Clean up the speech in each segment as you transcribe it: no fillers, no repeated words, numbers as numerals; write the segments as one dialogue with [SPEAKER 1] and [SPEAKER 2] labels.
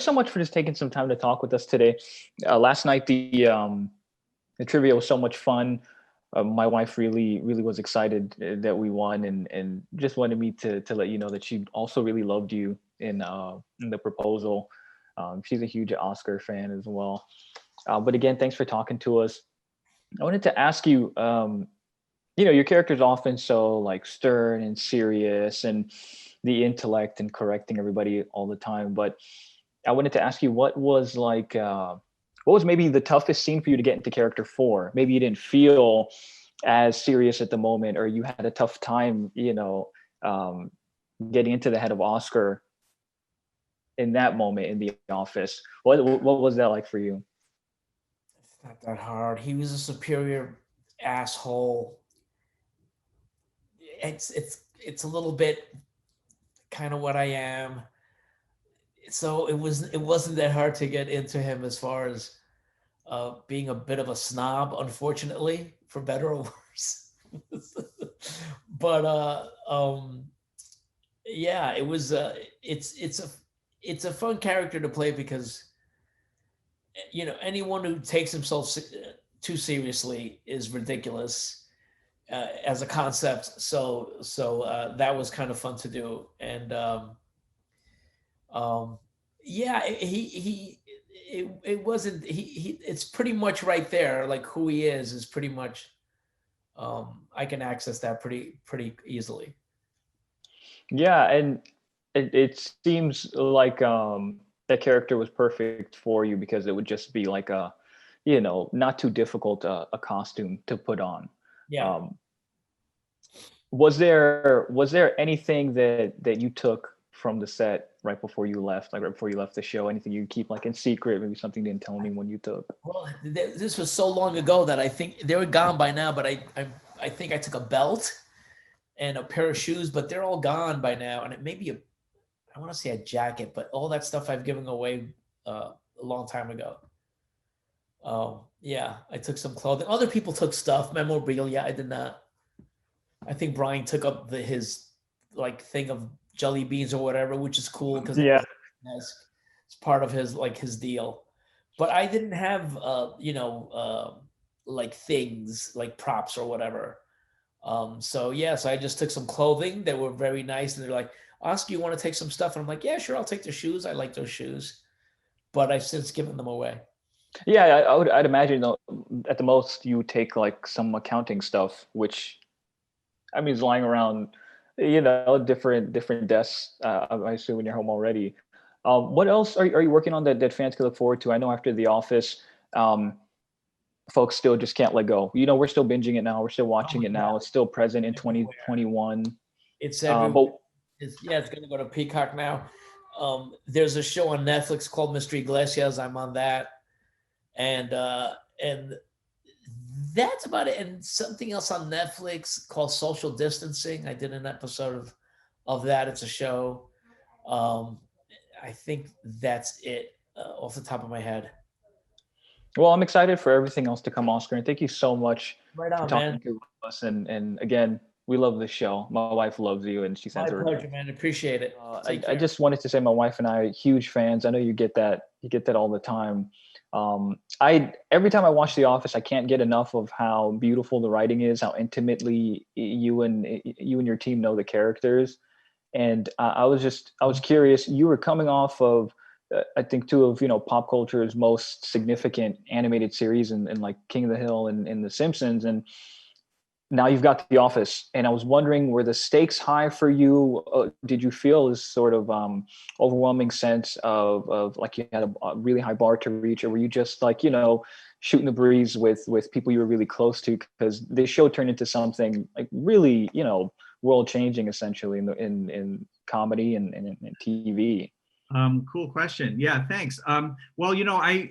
[SPEAKER 1] thanks so much for just taking some time to talk with us today. Last night, the trivia was so much fun. My wife really was excited that we won, and just wanted me to let you know that she also really loved you in the proposal. She's a huge Oscar fan as well. But again, thanks for talking to us. I wanted to ask you, your character's often so like stern and serious, and the intellect and correcting everybody all the time. But I wanted to ask you, what was maybe the toughest scene for you to get into character for? Maybe you didn't feel as serious at the moment, or you had a tough time, getting into the head of Oscar in that moment in the office. What was that like for you?
[SPEAKER 2] It's not that hard. He was a superior asshole. It's a little bit kind of what I am. So it wasn't that hard to get into him as far as being a bit of a snob, unfortunately, for better or worse. But yeah, it was. It's a fun character to play because anyone who takes himself too seriously is ridiculous as a concept. So that was kind of fun to do, and um, yeah, it wasn't he. It's pretty much right there. Like who he is pretty much. I can access that pretty easily.
[SPEAKER 1] Yeah, and it seems like that character was perfect for you because it would just be like not too difficult a costume to put on.
[SPEAKER 2] Yeah.
[SPEAKER 1] Um, was there anything that you took from the set right before you left, like right before you left the show? Anything you keep like in secret? Maybe something you didn't tell anyone you took.
[SPEAKER 2] Well, this was so long ago that I think they were gone by now. But I think I took a belt and a pair of shoes, but they're all gone by now. And it may be I want to say a jacket, but all that stuff I've given away a long time ago. Yeah, I took some clothing. Other people took stuff, memorabilia. I did not. I think Brian took up his like thing of jelly beans or whatever, which is cool because
[SPEAKER 1] Yeah.
[SPEAKER 2] it's part of his deal. But I didn't have like things like props or whatever. So yeah, so I just took some clothing that were very nice, and they're like, "Oscar, you want to take some stuff?" And I'm like, "Yeah, sure, I'll take the shoes. I like those shoes," but I've since given them away.
[SPEAKER 1] Yeah, I'd imagine at the most you would take like some accounting stuff, which I mean is lying around, different desks. I assume in your home already. What else are you working on that fans can look forward to? I know after The Office, um, folks still just can't let go. We're still binging it now. We're still
[SPEAKER 2] Oh
[SPEAKER 1] watching
[SPEAKER 2] my
[SPEAKER 1] it
[SPEAKER 2] god,
[SPEAKER 1] now. It's still present in
[SPEAKER 2] everywhere!
[SPEAKER 1] 2021.
[SPEAKER 2] It's everywhere.
[SPEAKER 1] But
[SPEAKER 2] It's going to go to Peacock now. There's a show on Netflix called Mystery Iglesias. I'm on that, and that's about it. And something else on Netflix called Social Distancing. I did an episode of that. It's a show. Um, I think that's it off the top of my head.
[SPEAKER 1] well, I'm excited for everything else to come, Oscar, and thank you so much
[SPEAKER 2] Right
[SPEAKER 1] for
[SPEAKER 2] on,
[SPEAKER 1] talking
[SPEAKER 2] man.
[SPEAKER 1] to us. And again, we love this show. My wife loves you, and she
[SPEAKER 2] My
[SPEAKER 1] sends her
[SPEAKER 2] pleasure,
[SPEAKER 1] regards.
[SPEAKER 2] man. Appreciate it. Take
[SPEAKER 1] I
[SPEAKER 2] care.
[SPEAKER 1] just wanted to say my wife and I are huge fans. I know you get that. You get that all the time. I every time I watch The Office, I can't get enough of how beautiful the writing is, how intimately you and your team know the characters. And I was curious. You were coming off of I think two of pop culture's most significant animated series, and like King of the Hill and The Simpsons, and now you've got The Office, and I was wondering, were the stakes high for you? Did you feel this sort of overwhelming sense of like you had a really high bar to reach, or were you just like shooting the breeze with people you were really close to? Because this show turned into something like really world changing, essentially in comedy and TV.
[SPEAKER 3] Cool question. Yeah, thanks. Well,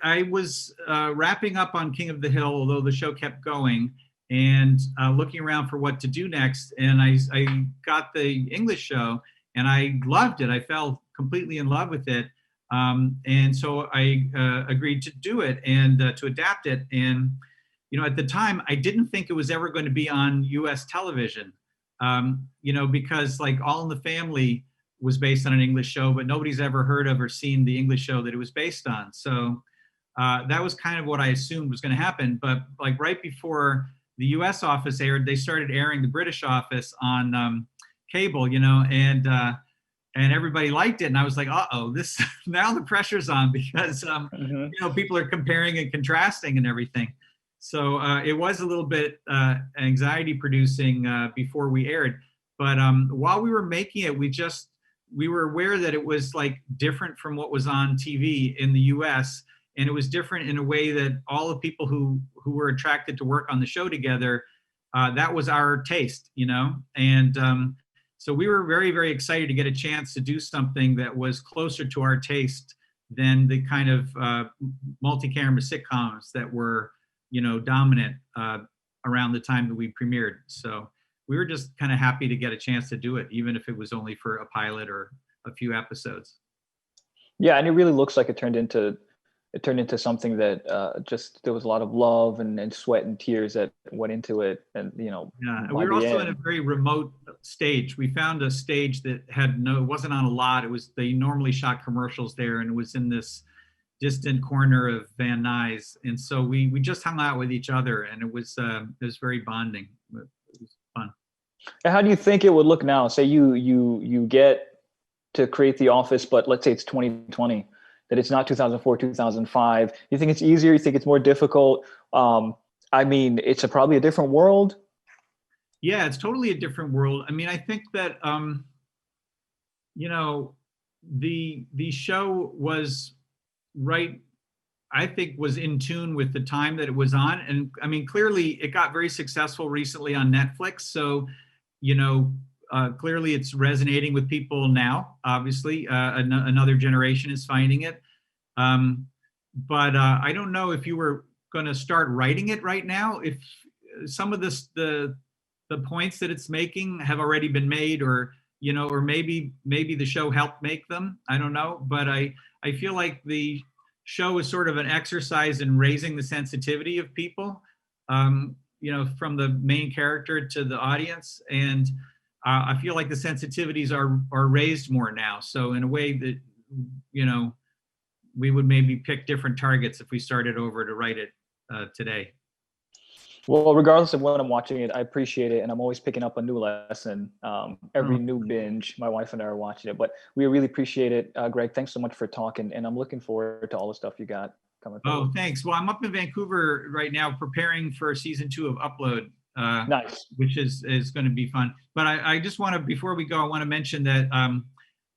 [SPEAKER 3] I was wrapping up on King of the Hill, although the show kept going, and looking around for what to do next. And I got the English show, and I loved it. I fell completely in love with it. And so I agreed to do it and to adapt it. And, at the time, I didn't think it was ever going to be on US television, because like All in the Family was based on an English show, but nobody's ever heard of or seen the English show that it was based on. So that was kind of what I assumed was going to happen. But like right before the U.S. office aired, they started airing the British office on cable, you know, and everybody liked it. And I was like, uh-oh, this now the pressure's on, because you know, people are comparing and contrasting and everything. So it was a little bit anxiety producing before we aired. But while we were making it, we were aware that it was like different from what was on TV in the US. And it was different in a way that all the people who were attracted to work on the show together, that was our taste, you know? And so we were very, very excited to get a chance to do something that was closer to our taste than the kind of multi-camera sitcoms that were, you know, dominant around the time that we premiered. So we were just kind of happy to get a chance to do it, even if it was only for a pilot or a few episodes.
[SPEAKER 1] Yeah, and it really looks like it turned into something that just there was a lot of love and sweat and tears that went into it, and you know.
[SPEAKER 3] Yeah, and we were also in a very remote stage. We found a stage that it wasn't on a lot. It was, they normally shot commercials there, and it was in this distant corner of Van Nuys, and so we just hung out with each other, and it was very bonding. It was fun.
[SPEAKER 1] And how do you think it would look now? Say you get to create The Office, but let's say it's 2020, that it's not 2004, 2005. You think it's easier? You think it's more difficult? I mean, it's probably a different world.
[SPEAKER 3] Yeah, it's totally a different world. I mean, I think that you know, the show was was in tune with the time that it was on. And I mean, clearly it got very successful recently on Netflix. So, you know, clearly it's resonating with people now. Obviously, another generation is finding it. But I don't know if you were going to start writing it right now, if some of the points that it's making have already been made, or, you know, or maybe the show helped make them. I don't know. But I feel like the show is sort of an exercise in raising the sensitivity of people, you know, from the main character to the audience. And I feel like the sensitivities are raised more now. So in a way that, you know, we would maybe pick different targets if we started over to write it today.
[SPEAKER 1] Well, regardless of when I'm watching it, I appreciate it. And I'm always picking up a new lesson. Every new binge, my wife and I are watching it, but we really appreciate it. Greg, thanks so much for talking. And I'm looking forward to all the stuff you got coming forward.
[SPEAKER 3] Oh, thanks. Well, I'm up in Vancouver right now preparing for season 2 of Upload.
[SPEAKER 1] Nice.
[SPEAKER 3] Which is going to be fun. But I just want to, before we go, I want to mention that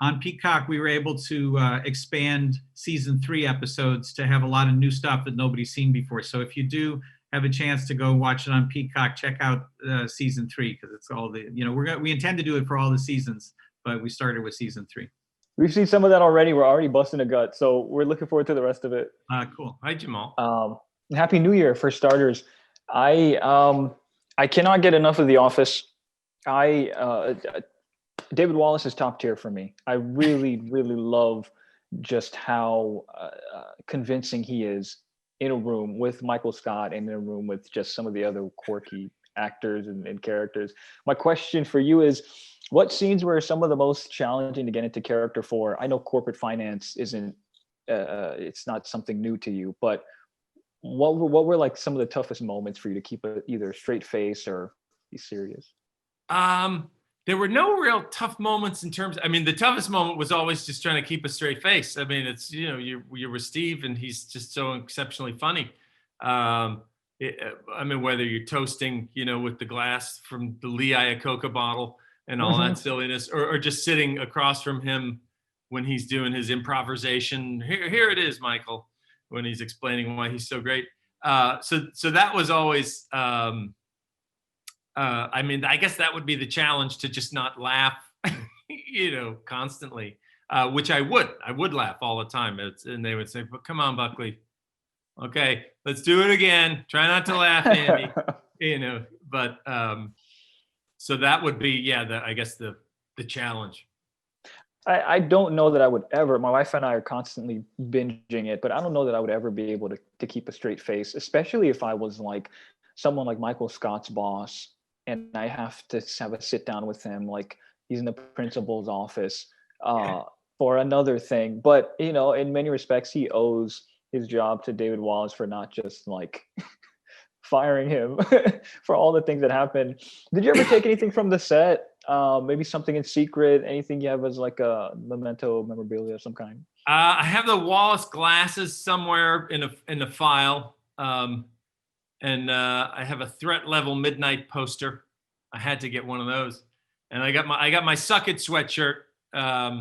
[SPEAKER 3] on Peacock, we were able to expand season 3 episodes to have a lot of new stuff that nobody's seen before. So if you do have a chance to go watch it on Peacock, check out season 3, because it's all the, you know, we intend to do it for all the seasons, but we started with season 3.
[SPEAKER 1] We've seen some of that already. We're already busting a gut. So we're looking forward to the rest of it.
[SPEAKER 3] Cool.
[SPEAKER 4] Hi, Jamal.
[SPEAKER 1] Happy New Year for starters. I cannot get enough of The Office. David Wallace is top tier for me. I really, really love just how convincing he is in a room with Michael Scott and in a room with just some of the other quirky actors and characters. My question for you is, what scenes were some of the most challenging to get into character for? I know corporate finance isn't, it's not something new to you, but what were like some of the toughest moments for you to keep either a straight face or be serious?
[SPEAKER 4] There were no real tough moments in terms. I mean, the toughest moment was always just trying to keep a straight face. I mean, it's, you know, you're with Steve, and he's just so exceptionally funny. I mean, whether you're toasting, you know, with the glass from the Lee Iacocca bottle and all that silliness, or just sitting across from him when he's doing his improvisation. Here it is, Michael, when he's explaining why he's so great. So that was always. I mean, I guess that would be the challenge, to just not laugh, you know, constantly, which I would laugh all the time. And they would say, but come on, Buckley. Okay, let's do it again. Try not to laugh, Andy, you know, but so that would be, I guess the challenge.
[SPEAKER 1] I don't know that I would ever, my wife and I are constantly binging it, but I don't know that I would ever be able to keep a straight face, especially if I was like someone like Michael Scott's boss, and I have to have a sit down with him, like he's in the principal's office. for another thing. But you know, in many respects, he owes his job to David Wallace for not just like firing him for all the things that happened. Did you ever take anything from the set? Maybe something in secret? Anything you have as like a memento memorabilia of some kind?
[SPEAKER 4] I have the Wallace glasses somewhere in a file, and I have a Threat Level Midnight poster. I had to get one of those, and I got my Suck It sweatshirt.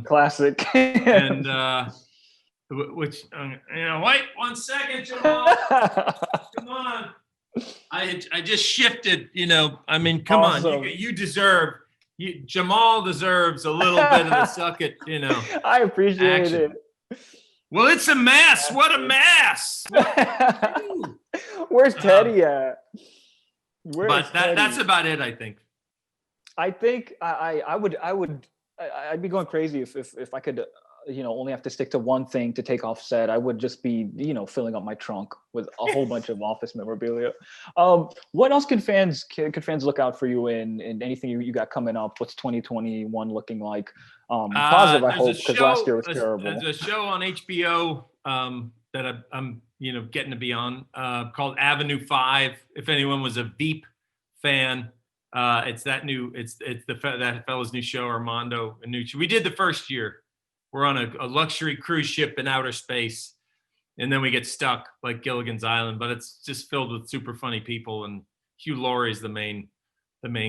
[SPEAKER 1] Classic.
[SPEAKER 4] And which wait 1 second, Jamal. Come on. I just shifted. I mean, come
[SPEAKER 1] Awesome.
[SPEAKER 4] on. You deserve. Jamal deserves a little bit of the Suck It.
[SPEAKER 1] I appreciate
[SPEAKER 4] action.
[SPEAKER 1] it.
[SPEAKER 4] Well, it's a mess. What a mess.
[SPEAKER 1] Where's Teddy at?
[SPEAKER 4] That's about it, I think.
[SPEAKER 1] I think I'd be going crazy if I could, only have to stick to one thing to take off set. I would just be, filling up my trunk with a whole bunch of office memorabilia. What else could fans look out for you in anything you got coming up? What's 2021 looking like? Positive, I hope, because last year was terrible.
[SPEAKER 4] There's a show on HBO that I'm getting to be on called Avenue 5. If anyone was a Veep fan, it's that fellow's new show, Armando Iannucci. We did the first year. We're on a luxury cruise ship in outer space, and then we get stuck like Gilligan's Island. But it's just filled with super funny people, and Hugh Laurie's the main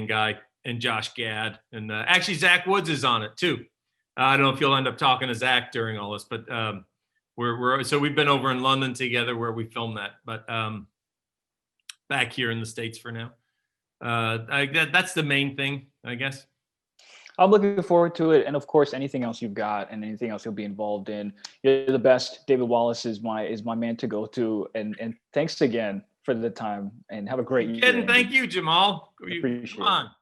[SPEAKER 4] guy, and Josh Gad, and actually Zach Woods is on it too. I don't know if you'll end up talking to Zach during all this, but we've been over in London together where we filmed that, but back here in the States for now. That's the main thing, I guess.
[SPEAKER 1] I'm looking forward to it, and of course, anything else you've got and anything else you'll be involved in. You're the best. David Wallace is my man to go to, and thanks again for the time, and have a great year.
[SPEAKER 4] Thank you, Jamal.
[SPEAKER 1] Appreciate
[SPEAKER 4] Come on.
[SPEAKER 1] it.